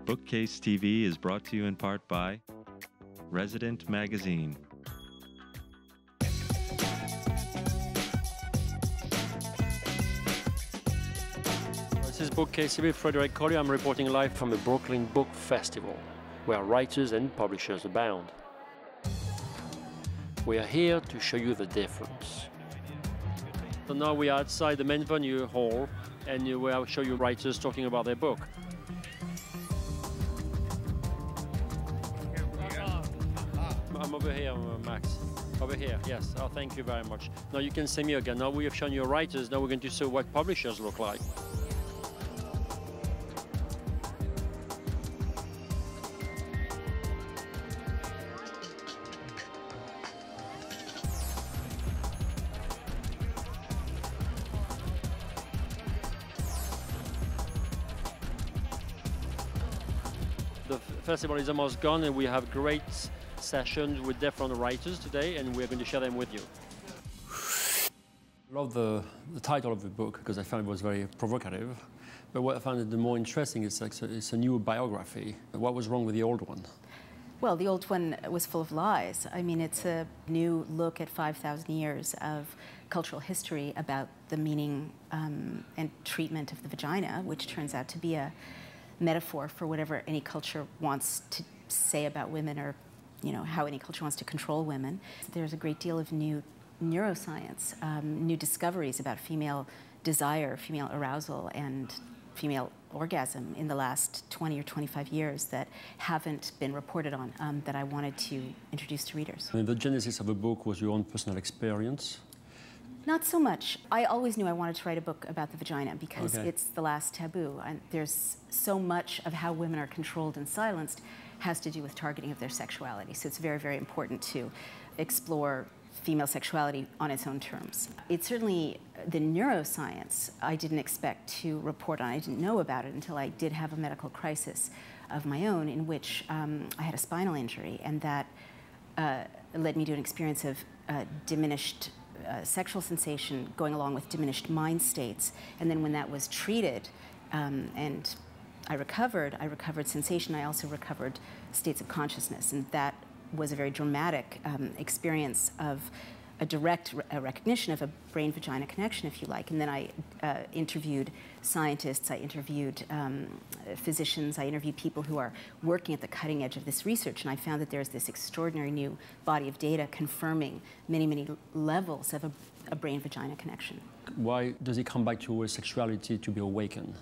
Bookcase TV is brought to you in part by Resident Magazine. This is Bookcase TV, Frederic Colier. I'm reporting live from the Brooklyn Book Festival, where writers and publishers abound. We are here to show you the difference. So now we are outside the main venue hall, and we will show you writers talking about their book. I'm over here, Max. Over here, yes. Oh, thank you very much. Now you can see me again. Now we have shown you writers. Now we're going to show what publishers look like. The festival is almost gone, and we have great sessions with different writers today, and we're going to share them with you. I love the title of the book because I found it was very provocative. But what I found the more interesting is it's a new biography. What was wrong with the old one? Well, the old one was full of lies. I mean, it's a new look at 5,000 years of cultural history about the meaning and treatment of the vagina, which turns out to be a metaphor for whatever any culture wants to say about women, or how any culture wants to control women. There's a great deal of new neuroscience, new discoveries about female desire, female arousal, and female orgasm in the last 20 or 25 years that haven't been reported on, that I wanted to introduce to readers. And the genesis of the book was your own personal experience? Not so much. I always knew I wanted to write a book about the vagina because it's the last taboo. And there's so much of how women are controlled and silenced has to do with targeting of their sexuality. So it's very, very important to explore female sexuality on its own terms. It's certainly the neuroscience I didn't expect to report on. I didn't know about it until I did have a medical crisis of my own in which I had a spinal injury, and that led me to an experience of diminished sexual sensation going along with diminished mind states. And then when that was treated and I recovered sensation, I also recovered states of consciousness. And that was a very dramatic experience of a direct recognition of a brain-vagina connection, if you like. And then I interviewed scientists, I interviewed physicians, I interviewed people who are working at the cutting edge of this research, and I found that there's this extraordinary new body of data confirming many, many levels of a brain-vagina connection. Why does it come back to sexuality to be awakened?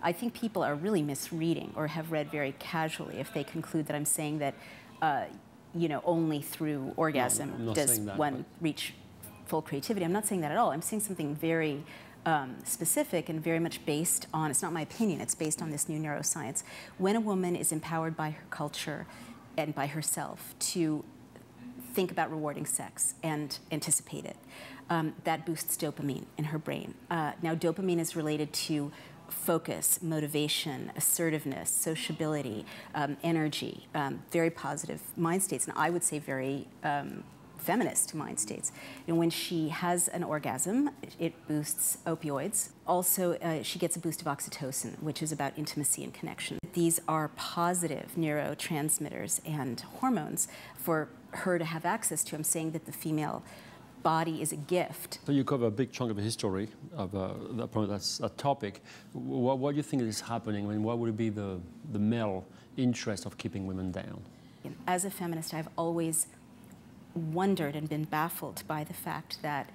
I think people are really misreading or have read very casually if they conclude that I'm saying that only through orgasm does one reach full creativity. I'm not saying that at all. I'm saying something very specific and very much based on, it's not my opinion, it's based on this new neuroscience. When a woman is empowered by her culture and by herself to think about rewarding sex and anticipate it, that boosts dopamine in her brain. Now, dopamine is related to focus, motivation, assertiveness, sociability, energy, very positive mind states, and I would say very feminist mind states. And when she has an orgasm, it boosts opioids. Also, she gets a boost of oxytocin, which is about intimacy and connection. These are positive neurotransmitters and hormones for her to have access to. I'm saying that the female body is a gift. So you cover a big chunk of the history of that topic. What do you think is happening? I mean, what would be the male interest of keeping women down? As a feminist, I've always wondered and been baffled by the fact that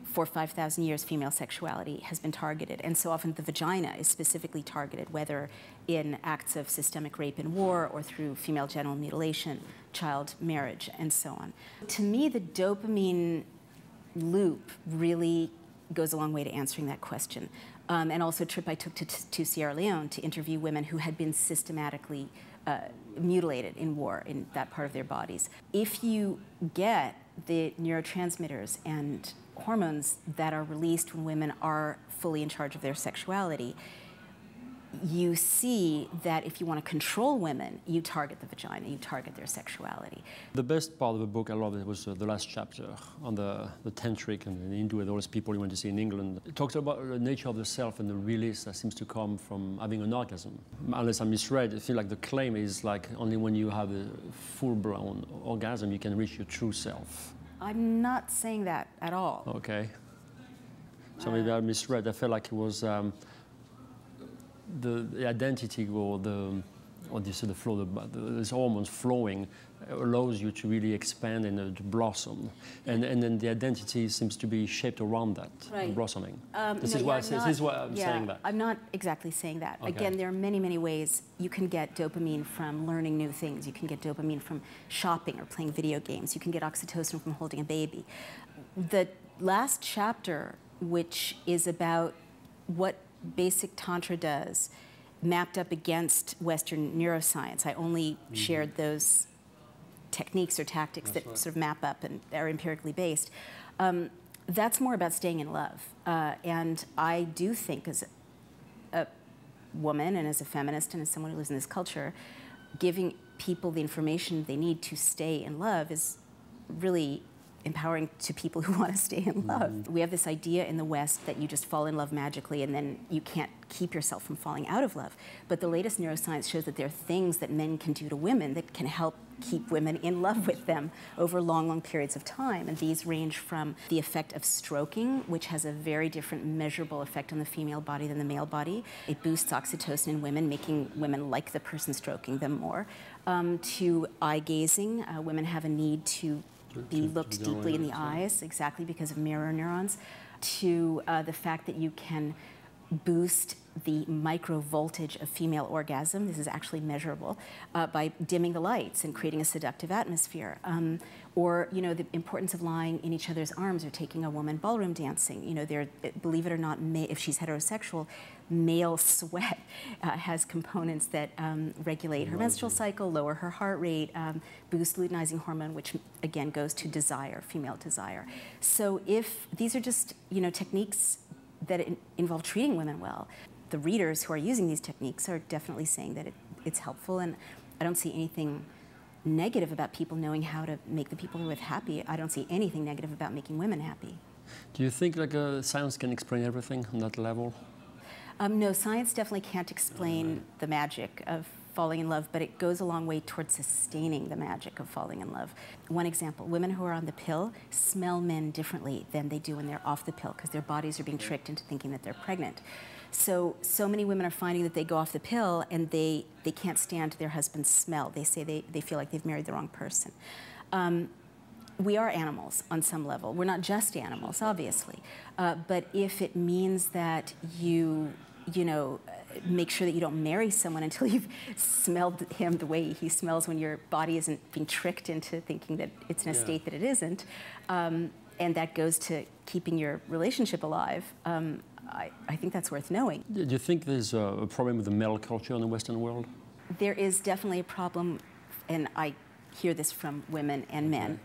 for 5,000 years, female sexuality has been targeted, and so often the vagina is specifically targeted, whether in acts of systemic rape and war or through female genital mutilation, child marriage, and so on. To me, the dopamine loop really goes a long way to answering that question. And also a trip I took to Sierra Leone to interview women who had been systematically mutilated in war in that part of their bodies. If you get the neurotransmitters and hormones that are released when women are fully in charge of their sexuality, you see that if you want to control women, you target the vagina, you target their sexuality. The best part of the book, I love it, was the last chapter on the tantric and the Hindu and all those people you went to see in England. It talks about the nature of the self and the release that seems to come from having an orgasm. Unless I'm misread, I feel like the claim is like only when you have a full-blown orgasm you can reach your true self. I'm not saying that at all. Okay. So maybe I misread. I felt like it was the identity or the flow, the hormones flowing allows you to really expand and to blossom. And then the identity seems to be shaped around that, right. blossoming. This is why I'm saying that. I'm not exactly saying that. Okay. Again, there are many, many ways you can get dopamine from learning new things. You can get dopamine from shopping or playing video games. You can get oxytocin from holding a baby. The last chapter, which is about what basic Tantra does, mapped up against Western neuroscience. I only shared those techniques or tactics that sort of map up and are empirically based. That's more about staying in love. And I do think, as a woman and as a feminist and as someone who lives in this culture, giving people the information they need to stay in love is really empowering to people who want to stay in love. We have this idea in the West that you just fall in love magically and then you can't keep yourself from falling out of love. But the latest neuroscience shows that there are things that men can do to women that can help keep women in love with them over long, long periods of time. And these range from the effect of stroking, which has a very different measurable effect on the female body than the male body. It boosts oxytocin in women, making women like the person stroking them more, to eye gazing. Women have a need to be looked deeply in the eyes, exactly because of mirror neurons, to the fact that you can boost the microvoltage of female orgasm. This is actually measurable by dimming the lights and creating a seductive atmosphere. Or, you know, the importance of lying in each other's arms or taking a woman ballroom dancing. You know, believe it or not, if she's heterosexual, male sweat has components that regulate her menstrual cycle, lower her heart rate, boost luteinizing hormone, which again goes to desire, female desire. So if these are just, you know, techniques that involve treating women well, the readers who are using these techniques are definitely saying that it's helpful, and I don't see anything negative about people knowing how to make the people they're with happy. I don't see anything negative about making women happy. Do you think like science can explain everything on that level? No, science definitely can't explain the magic of falling in love, but it goes a long way towards sustaining the magic of falling in love. One example, women who are on the pill smell men differently than they do when they're off the pill because their bodies are being tricked into thinking that they're pregnant. So many women are finding that they go off the pill and they can't stand their husband's smell. They say they feel like they've married the wrong person. We are animals on some level. We're not just animals, obviously. But if it means that you know, make sure that you don't marry someone until you've smelled him the way he smells when your body isn't being tricked into thinking that it's in a state that it isn't, and that goes to keeping your relationship alive, I think that's worth knowing. Do you think there's a problem with the male culture in the Western world? There is definitely a problem, and I hear this from women and men,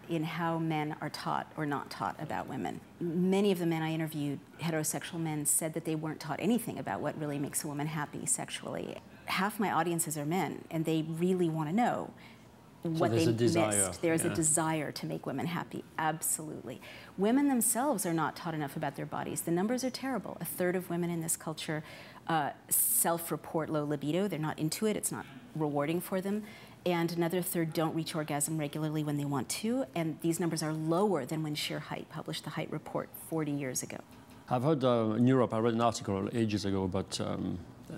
in how men are taught or not taught about women. Many of the men I interviewed, heterosexual men, said that they weren't taught anything about what really makes a woman happy sexually. Half my audiences are men, and they really want to know what they missed. There's a desire to make women happy, absolutely. Women themselves are not taught enough about their bodies. The numbers are terrible. A third of women in this culture self-report low libido. They're not into it. It's not rewarding for them. And another third don't reach orgasm regularly when they want to. And these numbers are lower than when Sheer Height published the Height Report 40 years ago. I've heard in Europe, I read an article ages ago about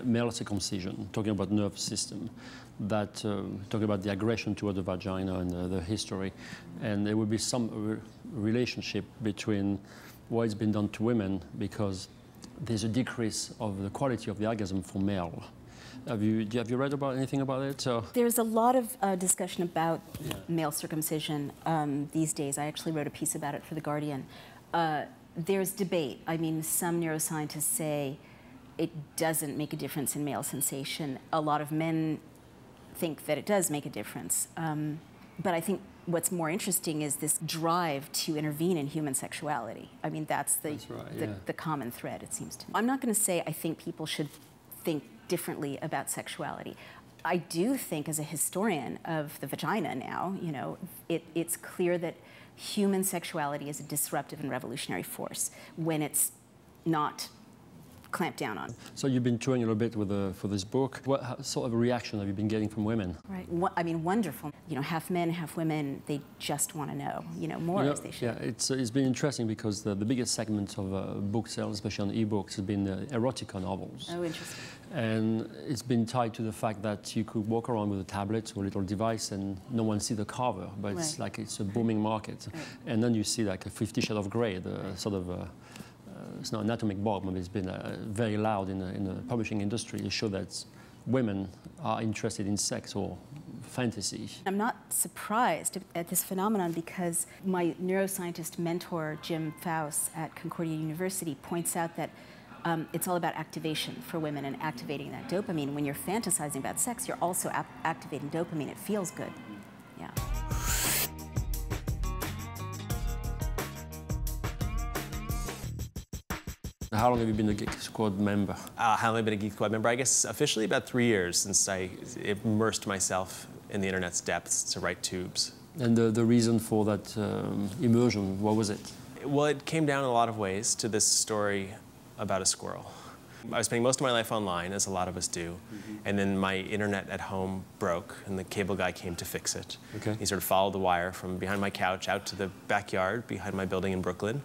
male circumcision, talking about nervous system, that talking about the aggression toward the vagina and the history. And there would be some relationship between what's been done to women because there's a decrease of the quality of the orgasm for male. Have you read about anything about it? There's a lot of discussion about male circumcision these days. I actually wrote a piece about it for The Guardian. There's debate. I mean, some neuroscientists say it doesn't make a difference in male sensation. A lot of men think that it does make a difference. But I think what's more interesting is this drive to intervene in human sexuality. I mean, that's the common thread, it seems to me. I'm not going to say I think people should think differently about sexuality. I do think, as a historian of the vagina now, you know, it's clear that human sexuality is a disruptive and revolutionary force when it's not clamped down on. So you've been touring a little bit with for this book. What sort of reaction have you been getting from women? Right. I mean, wonderful. You know, half men, half women. They just want to know, you know, more, as they should. Yeah, it's been interesting because the biggest segment of book sales, especially on e-books, has been erotica novels. Oh, interesting. And it's been tied to the fact that you could walk around with a tablet or a little device and no one see the cover, but it's like it's a booming market. Right. And then you see like a 50 Shades of Grey, the sort of it's not an atomic bomb, but it's been very loud in the publishing industry to show that women are interested in sex or fantasy. I'm not surprised at this phenomenon because my neuroscientist mentor, Jim Faust at Concordia University, points out that it's all about activation for women and activating that dopamine. When you're fantasizing about sex, you're also activating dopamine. It feels good. Yeah. How long have you been a Geek Squad member? How long have I been a Geek Squad member? I guess officially about 3 years since I immersed myself in the internet's depths to write tubes. And the reason for that immersion, what was it? Well, it came down in a lot of ways to this story about a squirrel. I was spending most of my life online, as a lot of us do, and then my internet at home broke, and the cable guy came to fix it. Okay. He sort of followed the wire from behind my couch out to the backyard behind my building in Brooklyn,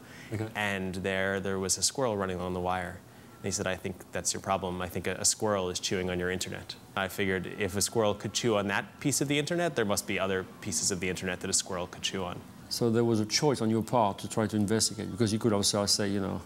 and there was a squirrel running along the wire. And he said, "I think that's your problem. I think a squirrel is chewing on your internet." I figured if a squirrel could chew on that piece of the internet, there must be other pieces of the internet that a squirrel could chew on. So there was a choice on your part to try to investigate, because you could also say, you know,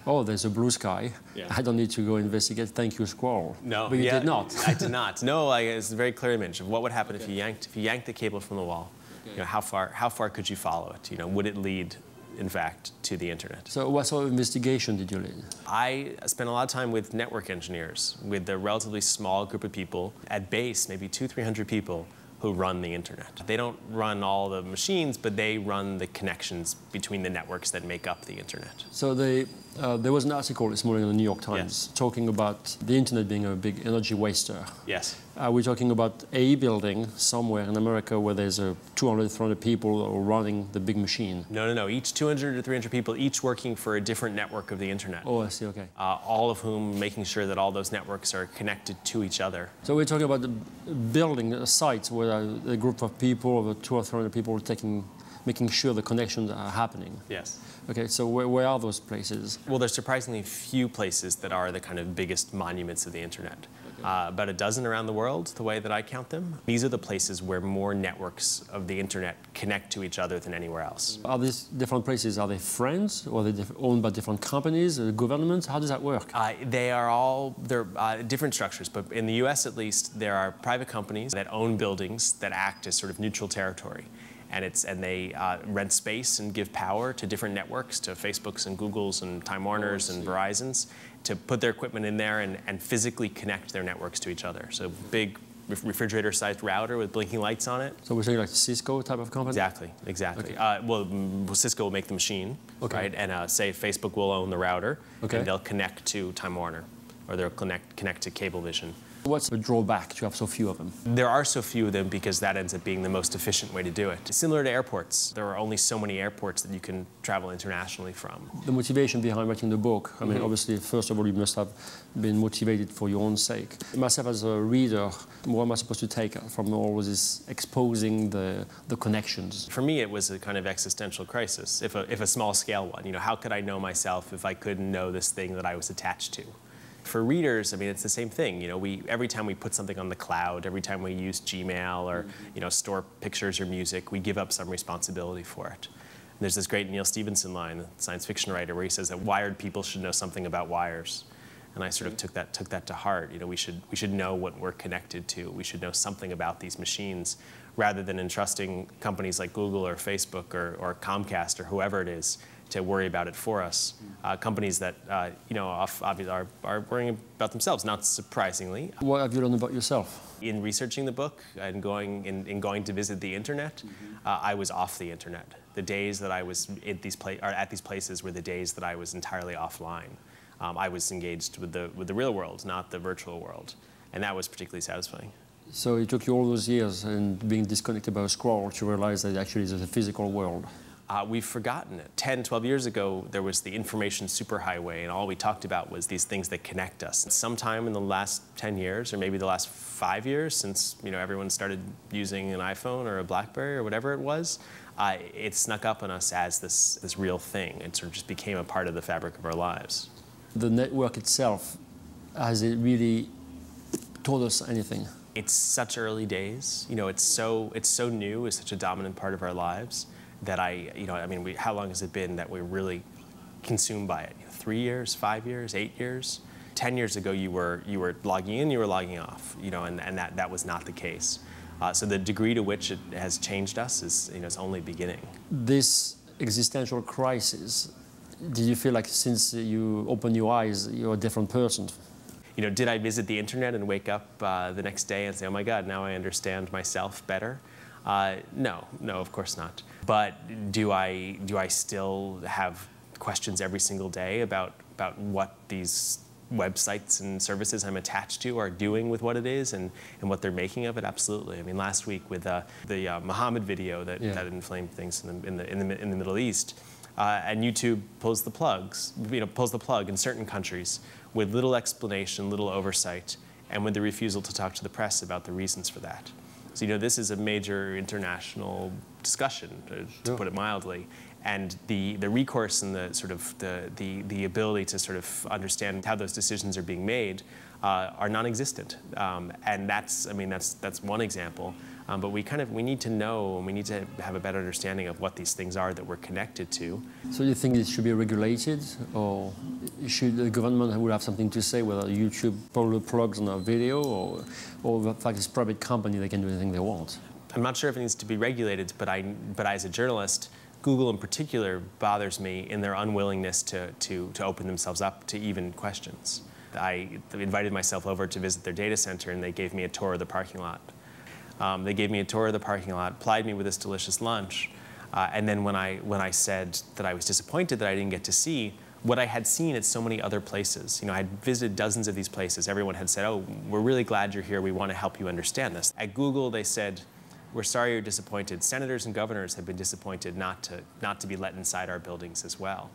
oh, there's a blue sky. Yeah. I don't need to go investigate. Thank you, squirrel. No, but you did not. I did not. No, it's a very clear image of what would happen if you yanked the cable from the wall. You know, how far could you follow it? You know, would it lead, in fact, to the internet? So what sort of investigation did you lead? I spent a lot of time with network engineers, with a relatively small group of people, at base, maybe 200-300 people, who run the internet. They don't run all the machines, but they run the connections between the networks that make up the internet. So there was an article this morning in the New York Times talking about the internet being a big energy waster. Yes. We're talking about a building somewhere in America where there's 200, 300 people running the big machine. No. Each 200 to 300 people, each working for a different network of the internet. Oh, I see, okay. All of whom making sure that all those networks are connected to each other. So we're talking about the building a site where a group of people, over 200 or 300 people, making sure the connections are happening. Yes. Okay, so where are those places? Well, there's surprisingly few places that are the kind of biggest monuments of the internet. About a dozen around the world, the way that I count them. These are the places where more networks of the internet connect to each other than anywhere else. Are these different places, are they friends, or are they owned by different companies, governments? How does that work? They're different structures, but in the US at least, there are private companies that own buildings that act as sort of neutral territory. And they rent space and give power to different networks, to Facebooks and Googles and Time Warners and Verizons, to put their equipment in there and physically connect their networks to each other. So big refrigerator-sized router with blinking lights on it. So we're saying like Cisco type of company? Exactly. Okay. Well, Cisco will make the machine, right? And say Facebook will own the router, and they'll connect to Time Warner, or they'll connect to Cablevision. What's the drawback to have so few of them? There are so few of them because that ends up being the most efficient way to do it. Similar to airports, there are only so many airports that you can travel internationally from. The motivation behind writing the book, I mean, obviously, first of all, you must have been motivated for your own sake. Myself as a reader, what am I supposed to take from all this exposing the connections? For me, it was a kind of existential crisis, if a small-scale one. You know, how could I know myself if I couldn't know this thing that I was attached to? For readers, I mean, it's the same thing. You know, every time we put something on the cloud, every time we use Gmail or, you know, store pictures or music, we give up some responsibility for it. And there's this great Neil Stephenson line, the science fiction writer, where he says that wired people should know something about wires. And I sort of took that to heart. You know, we should know what we're connected to. We should know something about these machines, rather than entrusting companies like Google or Facebook or Comcast or whoever it is to worry about it for us. Companies that, you know, obviously are worrying about themselves, not surprisingly. What have you learned about yourself? In researching the book and going to visit the internet, I was off the internet. The days that I was at these places were the days that I was entirely offline. I was engaged with the real world, not the virtual world. And that was particularly satisfying. So it took you all those years and being disconnected by a scroll to realize that actually it's a physical world. We've forgotten it. 10, 12 years ago, there was the information superhighway, and all we talked about was these things that connect us. And sometime in the last 10 years, or maybe the last 5 years, since everyone started using an iPhone or a BlackBerry or whatever it was, it snuck up on us as this real thing. It sort of just became a part of the fabric of our lives. The network itself, has it really taught us anything? It's such early days. It's so new. It's such a dominant part of our lives that how long has it been that we're really consumed by it? 3 years, 5 years, 8 years? 10 years ago, you were logging in, you were logging off, and that was not the case. So the degree to which it has changed us is, it's only beginning. This existential crisis, did you feel like since you opened your eyes, you're a different person? Did I visit the internet and wake up the next day and say, oh my God, now I understand myself better? No, of course not. But do I still have questions every single day about what these websites and services I'm attached to are doing with what it is and what they're making of it? Absolutely. I mean, last week with the Muhammad video that inflamed things in the Middle East, and YouTube pulls the plug in certain countries with little explanation, little oversight, and with the refusal to talk to the press about the reasons for that. So this is a major international discussion, to put it mildly, and the recourse and the ability to sort of understand how those decisions are being made are non-existent, and that's one example. But we need to know, and we need to have a better understanding of what these things are that we're connected to. So you think it should be regulated, or should the government would have something to say whether YouTube probably plugs on a video, or the fact it's a private company, they can do anything they want? I'm not sure if it needs to be regulated, but as a journalist, Google in particular bothers me in their unwillingness to open themselves up to even questions. I invited myself over to visit their data center, and they gave me a tour of the parking lot. They gave me a tour of the parking lot, plied me with this delicious lunch, and then when I said that I was disappointed that I didn't get to see what I had seen at so many other places. I had visited dozens of these places. Everyone had said, oh, we're really glad you're here. We want to help you understand this. At Google, they said, we're sorry you're disappointed. Senators and governors have been disappointed not to be let inside our buildings as well.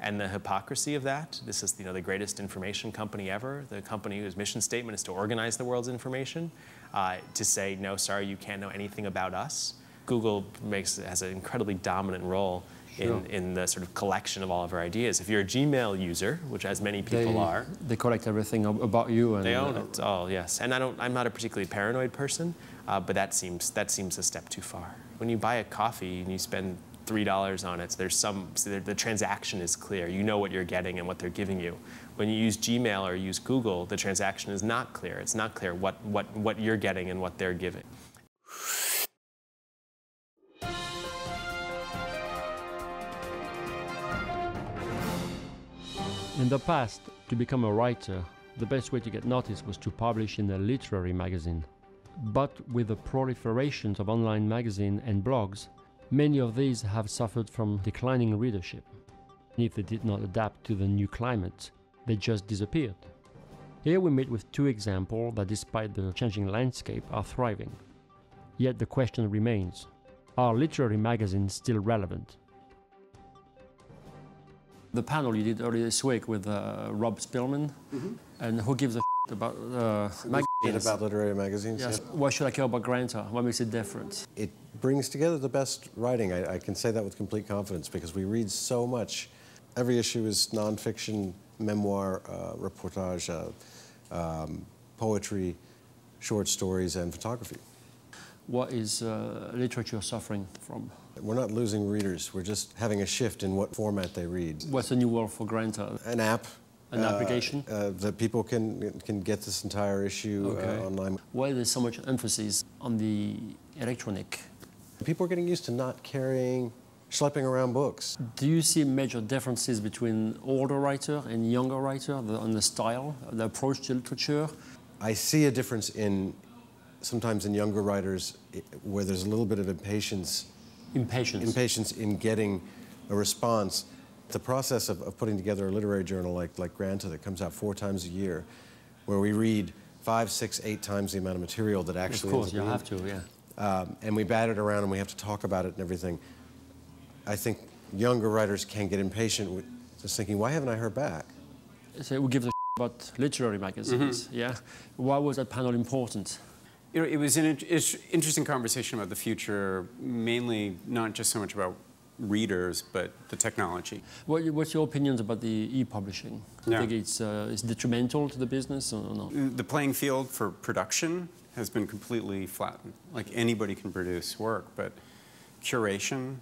And the hypocrisy of that, this is the greatest information company ever, the company whose mission statement is to organize the world's information, to say, no, sorry, you can't know anything about us. Google has an incredibly dominant role in the sort of collection of all of our ideas. If you're a Gmail user, which as many people are, they collect everything about you. And they own it all, yes. And I'm not a particularly paranoid person, but that seems a step too far. When you buy a coffee and you spend $3 on it, the transaction is clear. You know what you're getting and what they're giving you. When you use Gmail or use Google, the transaction is not clear. It's not clear what you're getting and what they're giving. In the past, to become a writer, the best way to get noticed was to publish in a literary magazine. But with the proliferation of online magazines and blogs, many of these have suffered from declining readership. If they did not adapt to the new climate, they just disappeared. Here we meet with two examples that, despite the changing landscape, are thriving. Yet the question remains, are literary magazines still relevant? The panel you did earlier this week with Rob Spillman, and who gives a about magazines? About literary magazines. Yes. Yeah. Why should I care about Granta? What makes it different? It brings together the best writing. I can say that with complete confidence because we read so much. Every issue is nonfiction, memoir, reportage, poetry, short stories, and photography. What is literature suffering from? We're not losing readers. We're just having a shift in what format they read. What's the new world for Granta? An app. An application? That people can get this entire issue online. Why there's so much emphasis on the electronic? People are getting used to not schlepping around books. Do you see major differences between older writer and younger writer on the style, the approach to literature? I see a difference sometimes in younger writers where there's a little bit of impatience in getting a response. The process of putting together a literary journal like Granta that comes out 4 times a year, where we read 5, 6, 8 times the amount of material that actually... Of course, you have to, yeah. And we bat it around and we have to talk about it and everything. I think younger writers can get impatient with just thinking, why haven't I heard back? So we give a about literary magazines, yeah? Why was that panel important? You know, it was an interesting conversation about the future, mainly not just so much about readers, but the technology. What's your opinions about the e-publishing? Do you think it's detrimental to the business or not? The playing field for production has been completely flattened. Like, anybody can produce work, but curation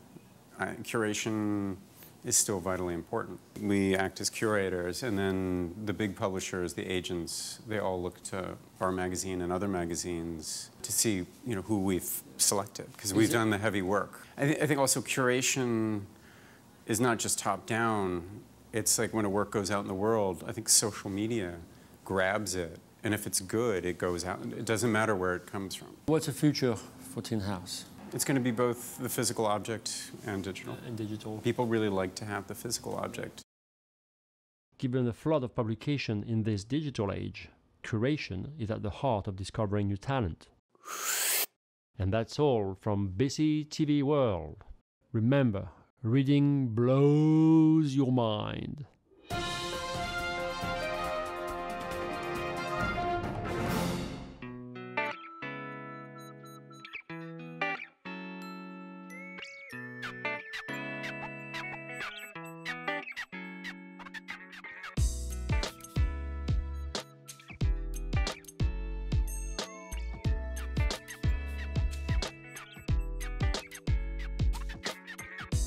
is still vitally important. We act as curators, and then the big publishers, the agents, they all look to our magazine and other magazines to see, you know, who we've selected, because we've done the heavy work. I think also curation is not just top-down. It's like when a work goes out in the world, I think social media grabs it, and if it's good, it goes out. It doesn't matter where it comes from. What's the future for Tin House? It's going to be both the physical object and digital. People really like to have the physical object. Given the flood of publication in this digital age, curation is at the heart of discovering new talent. And that's all from Busy TV World. Remember, reading blows your mind.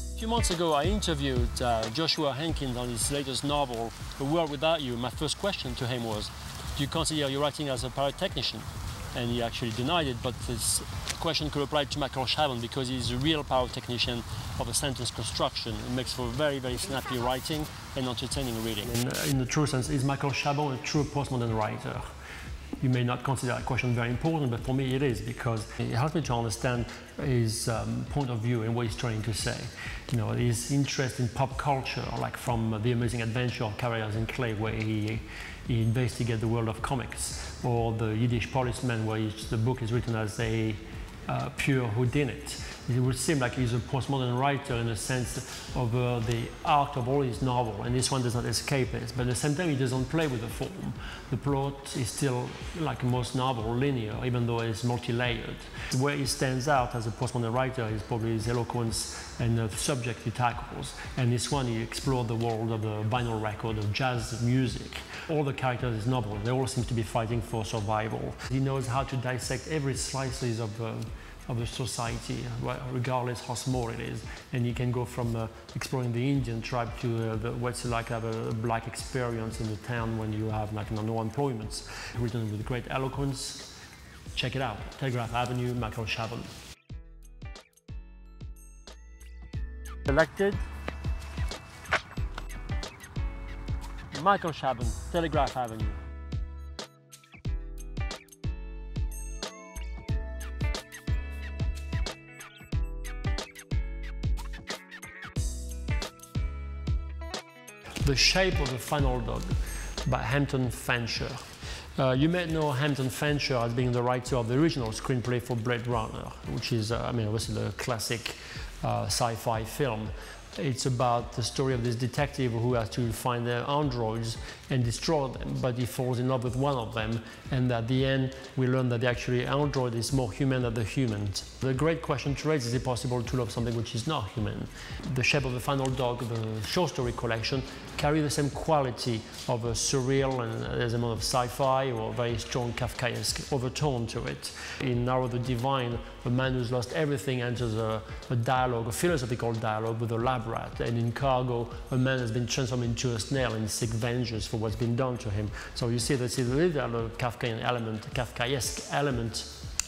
A few months ago, I interviewed Joshua Hankins on his latest novel, A World Without You. My first question to him was, do you consider your writing as a pyrotechnician? And he actually denied it, but this question could apply to Michael Chabon because he's a real pyrotechnician of a sentence construction. It makes for very, very snappy writing and entertaining reading. And in the true sense, is Michael Chabon a true postmodern writer? You may not consider that question very important, but for me it is, because it helps me to understand his point of view and what he's trying to say. You know, his interest in pop culture, like from The Amazing Adventure of Carriers in Clay, where he investigates the world of comics, or The Yiddish Policeman, where the book is written as a pure whodunit. It would seem like he's a postmodern writer in the sense of the arc of all his novels, and this one does not escape this. But at the same time, he doesn't play with the form. The plot is still, like most novels, linear, even though it's multi-layered. Where he stands out as a postmodern writer is probably his eloquence and the subject he tackles. And this one, he explored the world of the vinyl record, of jazz music. All the characters in his novel, they all seem to be fighting for survival. He knows how to dissect every slices of the society, regardless how small it is. And you can go from exploring the Indian tribe to what's like to have a black experience in the town when you have like no employment. Written with great eloquence. Check it out, Telegraph Avenue, Michael Chabon. Selected, Michael Chabon, Telegraph Avenue. The Shape of the Final Dog by Hampton Fancher. You may know Hampton Fancher as being the writer of the original screenplay for Blade Runner, which is, I mean, obviously the classic sci-fi film. It's about the story of this detective who has to find their androids and destroy them, but he falls in love with one of them, and at the end we learn that the actually android is more human than the humans. The great question to raise is it possible to love something which is not human? The Shape of the Final Dog, the short story collection, carry the same quality of a surreal and there's a amount of sci-fi or very strong Kafkaesque overtone to it. In Narrow the Divine, a man who's lost everything enters a dialogue, a philosophical dialogue with a lab rat, and in Cargo, a man has been transformed into a snail and seeks vengeance for what's been done to him. So you see there's a little Kafkaesque element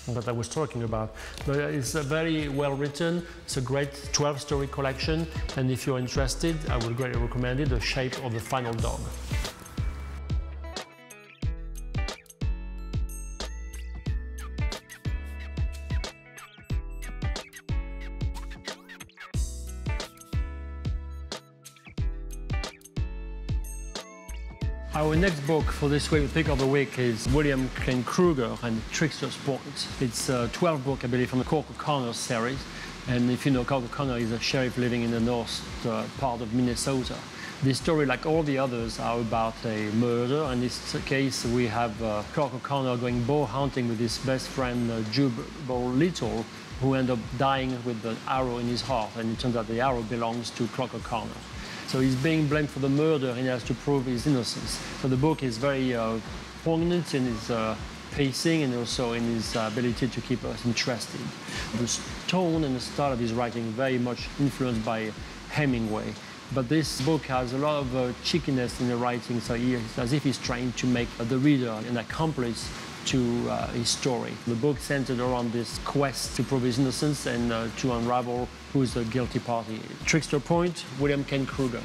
that I was talking about. But it's very well written. It's a great 12-story collection, and if you're interested, I would greatly recommend it, The Shape of the Final Dog. Our next book for this week, the pick of the week, is William Krueger and Trickster's Point. It's a 12-book, I believe, from the Cork O'Connor series. And if you know, Cork O'Connor is a sheriff living in the north part of Minnesota. This story, like all the others, are about a murder. In this case, we have Cork O'Connor going bow hunting with his best friend, Jubal Little, who ended up dying with an arrow in his heart. And it turns out the arrow belongs to Cork O'Connor. So he's being blamed for the murder, and he has to prove his innocence. So the book is very poignant in its pacing and also in his ability to keep us interested. The tone and the style of his writing very much influenced by Hemingway. But this book has a lot of cheekiness in the writing, so it's as if he's trying to make the reader an accomplice to his story. The book centered around this quest to prove his innocence and to unravel who the guilty party is. Trickster Point, William Krueger.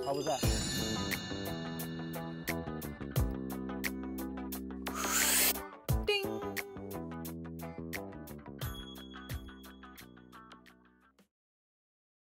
How was that?